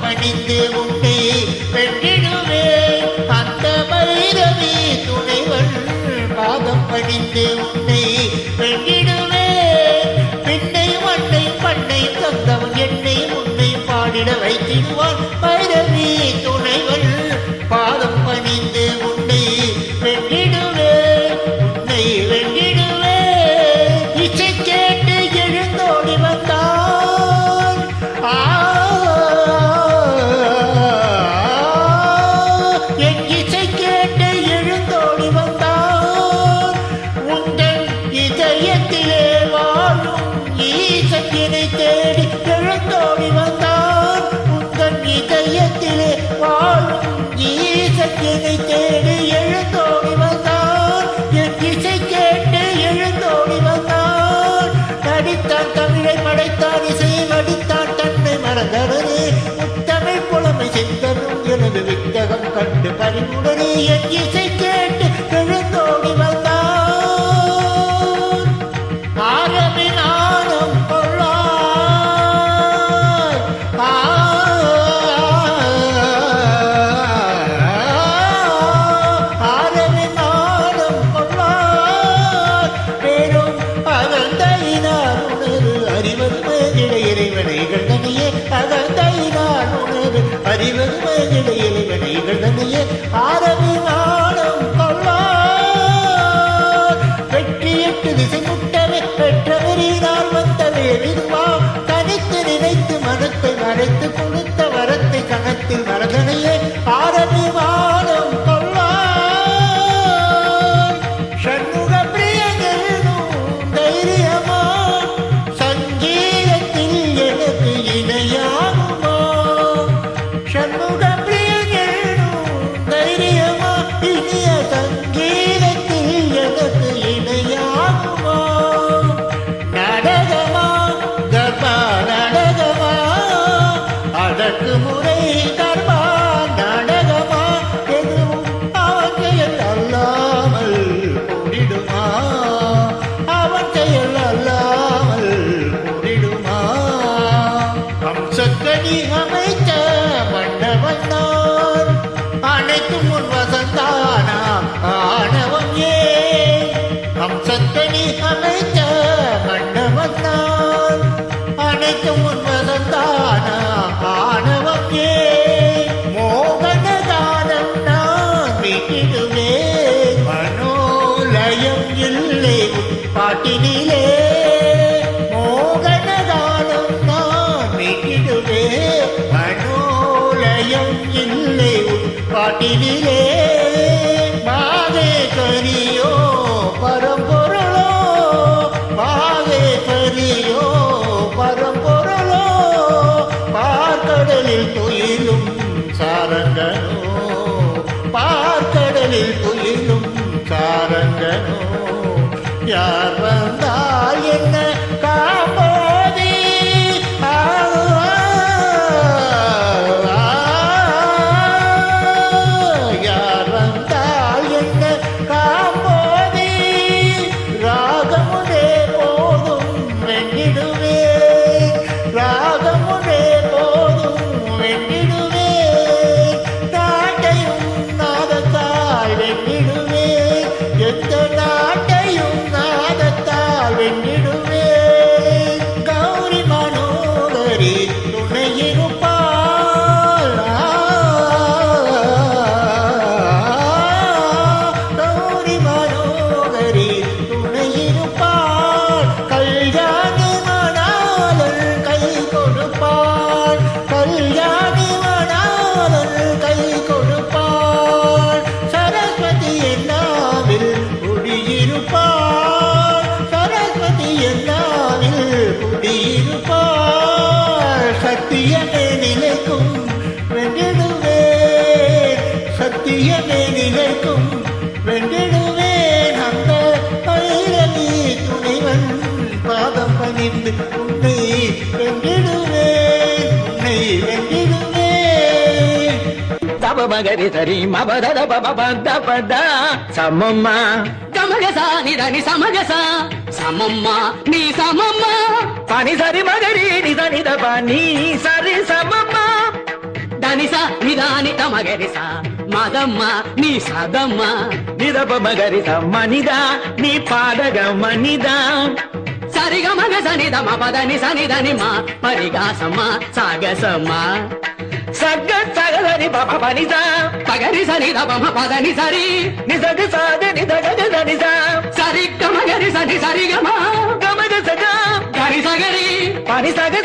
பணிந்து உன்னை வென்றிடுவேன் அந்த பைரவி துணைவள் பாதம் பணிந்து உன்னை வென்றிடுவேன் பின்னை மண்ணை பண்ணை தந்தவன் என்னை உன்னை பாடிட வைத்திடுவான் பைரவி துணைவள் பாதம் பணிந்து உன்னை வென்றிடுவேன் உன்னை வென்றிடுவேன் இசை கேட்டு எழுந்தோடி வந்தான் என் இசை கேட்டு எழுந்தோடி வந்தான் உங்கள் இதயத்திலே வாழும் ஈசக்கினை தேடி எழுந்தோடி வந்தான் உங்கள் இதயத்திலே வாழும் ஈசக்கினை தேடி எழுந்தோடி வந்தான் என் இசை கேட்டு எழுந்தோடி வந்தான் நடித்தான் தமிழை மடைத்தான் இசையை மடித்தான் தன்னை மறந்தவனே முத்தமிழ் புலமை செந்தனும் எனது வித்தகம் கண்டு பறிவுடனே என் இசை கேட்டு எழுந்தோடி வந்தான் ஆரமி நாணம் கொள்ளாய் ஆரமி நாணம் கொள்ளாய் பேரும் அகந்தையினால் உணரு அறிவது மேகிட இறைவனைகள் தனியே அகந்தையினால் உணரு அறிவது மேகிட இறைவனைகள் தனியே ஆரமி நாணம் கொள்ளாய் வெற்றி எட்டு திசை முட்டவே பெற்றவரினால் வந்தவே விரும்பா தனித்து நினைத்து மனத்தை மறைத்து கொடுத்த வரத்தை கணத்தில் மரதனையே ஆரமி வானம் கொள்ளாய் சண்முக பிரியனும் தைரியமா சங்கீதத்தில் எனக்கு இணையாகுமா சண்முக பிரியனும் தைரியமா இனிய சங்கீதத்தில் எனக்கு இணையாகுமா நடகமா கர்ப்பா நடகமா அதற்கு முறை கர்ப்பா நடகமா எதுவும் அவன் செயல் அல்லாமல் கூடிடுமா அவன் செயல் அல்லாமல் கூடிடுமா அம்சக்கணி அமைத்த மண்டபந்தான் அனைத்தும் முன் வசந்தானா ஆணவம் ஏன் அம்சக்கணி அமைத்த மண்டபந்தான் அனைத்தும் முன் வசந்தானா ஆணவம் ஏன் மோகனகாலம் நான் மீட்டிடுவேன் மனோலயம் இல்லை உன் பாட்டினிலே மோகனகாலம் நான் மீட்டிடுவேன் மனோலயம் இல்லை உன் பாட்டினிலே மாதேஸ்வரியோ பரம்பொருளோ மாதேஸ்வரியோ பரம்பொருளோ பார்க்கடலில் துயிலும் சாரங்கனோ பார்க்கடலில் துயிலும் சாரங்கனோ யார் வந்தால் என்ன காம்போதி யார் வந்தால் என்ன காம்போதி ராகமுனே போதும் வென்றிடுவேன் ராகமுனே போதும் வென்றிடுவேன் நாட்டையும் நாதத்தால் வென்றிடுவேன் எந்த நாட்டையும் நாதத்தால் வென்றிடுவேன் கௌரி மனோகரி துணையிருப்பாள் கௌரி மனோகரி துணையிருப்பாள் கல்யாணி மணாளன் கை கொடுப்பாள் கல்யாணி மணாளன் கை கொடுப்பாள் சரஸ்வதி என்னாவில் குடியிருப்பாள் சரஸ்வதி என்னாவில் குடியிருப்பாள் சத்தியமே நிலைக்கும் வென்றிடுவேன் சத்தியமே நிலைக்கும் வென்றிடுவேன் அந்த பைரவி துணைவன் பாதம் பணிந்து உன்னை வென்றிடுவேன் உன்னை வென்றிடுவேன் தப மகரி சரி மபத பபத பத சமம்மா கமகசா நிதனி சமகசா சமம்மா நீ சமம்மா பனி சரி மகரி நிதனி தப நீ சரி சமம்மா నిస నిదాని తమగరిస మదమ్మ నీ సదమ్మ నిదప మగరిస మనిదా నీ పాదగ మనిదా సరిగ మగ సనిద మపదని సనిదని మా పరిగాసమ్మ సాగసమ్మ సగ్గ సగదని పప పనిసా పగరి సనిద పమ పదని సరి నిసగ సాధ నిదగ నిసా సరి గమగరి సని సరిగమ గమగ సగ గరి సగరి పని సగ